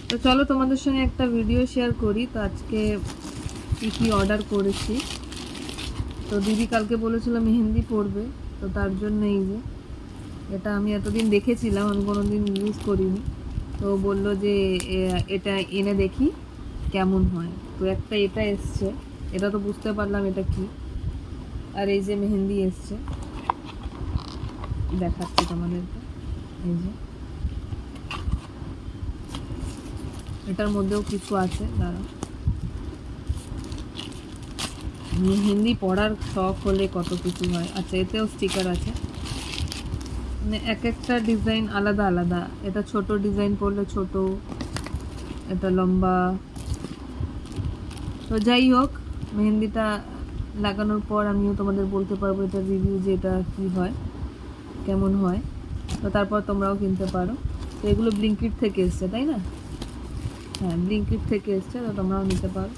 তো চলো তোমাদের সঙ্গে একটা ভিডিও শেয়ার করি। তো আজকে কি অর্ডার করেছি। তো দিদি কালকে বলেছিল মেহেন্দি পরবে, তো তার জন্য এই যে এটা আমি এতদিন দেখেছিলাম, আমি কোনোদিন ইউজ করিনি। তো বললো যে এটা এনে দেখি কেমন হয়। তো একটা এটা এসছে, এটা তো বুঝতে পারলাম এটা কি। আর এই যে মেহেন্দি এসছে, দেখাচ্ছি তোমাদেরকে। এই যে এটার মধ্যেও কিছু আছে, দাঁড়াও। মেহেন্দি পড়ার শখ হলে কত কিছু হয়। আচ্ছা, এতেও স্টিকার আছে, মানে এক একটা ডিজাইন আলাদা আলাদা। এটা ছোট ডিজাইন পড়লে ছোট, এটা লম্বা। তো যাই হোক, মেহেন্দিটা লাগানোর পর আমিও তোমাদের বলতে পারবো এটা রিভিউ, যে এটা কী হয়, কেমন হয়। তো তারপর তোমরাও কিনতে পারো। তো এগুলো ব্লিঙ্কিট থেকে এসছে, তাই না? হ্যাঁ, ব্লিঙ্কিট থেকে এসছে, তো তোমরাও নিতে পারো।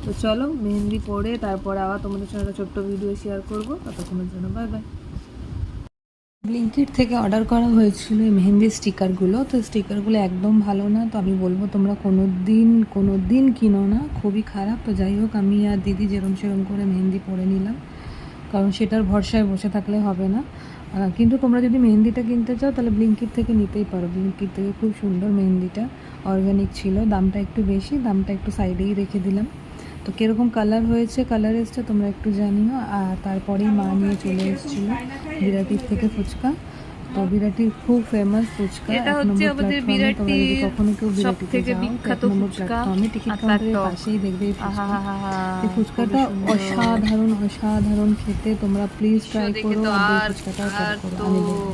তো চলো মেহেন্দি পরে তারপর আবার তোমাদের সঙ্গে একটা ছোট্ট ভিডিও শেয়ার করবো। ততক্ষণের জন্য বাই বাই। ব্লিঙ্কিট থেকে অর্ডার করা হয়েছিল এই মেহেন্দির স্টিকারগুলো। তো স্টিকারগুলো একদম ভালো না, তো আমি বলবো তোমরা কোনো দিন কিনো না, খুবই খারাপ। তো যাই হোক, আমি আর দিদি যেরম সেরম করে মেহেন্দি পরে নিলাম, কারণ সেটার ভরসায় বসে থাকলে হবে না। কিন্তু তোমরা যদি মেহেন্দিটা কিনতে চাও তাহলে ব্লিঙ্কিট থেকে নিতেই পারো। ব্লিঙ্কিট থেকে খুব সুন্দর মেহেন্দিটা, অর্গ্যানিক ছিল। দামটা একটু বেশি, দামটা একটু সাইডেই রেখে দিলাম। তো কীরকম কালার হয়েছে, কালার এসছে তোমরা একটু জানিও। আর তারপরেই মা নিয়ে চলে এসেছিলো বিরাটির থেকে ফুচকা। তো বিরাটির খুব ফেমাস ফুচকা, এটা হচ্ছে আমাদের বিরাটির কখনো কেউ বিরাটিতে সবথেকে যাও, বিখ্যাত ফুচকা। প্ল্যাটফর্মে টিকিট কাউন্টারের পাশেই দেখবে এই ফুচকাটা অসাধারণ অসাধারণ খেতে। তোমরা প্লিজ ট্রাই করো, আর ফুচকাটা ট্রাই করো।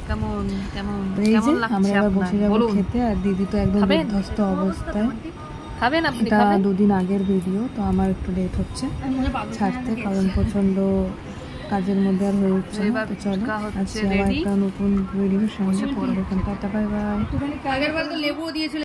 কেমন কেমন এই যে কেমন লাগছে আমরা এবার আপনার? বসে যাবো বলুন। খেতে। আর দিদি তো একদম খাবেন? বিধ্বস্ত অবস্থায়। খাবেন আপনি? এটা খাবেন? 2 দিন আগের ভিডিও, তো আমার একটু লেট হচ্ছে ছাড়তে, কারণ প্রচণ্ড কাজের মধ্যে আর হয়ে উঠছে না। তো চলো আজকে আবার একটা নতুন ভিডিওর সঙ্গে পরে। Bye bye. আগের বার তো লেবু দিয়েছিল।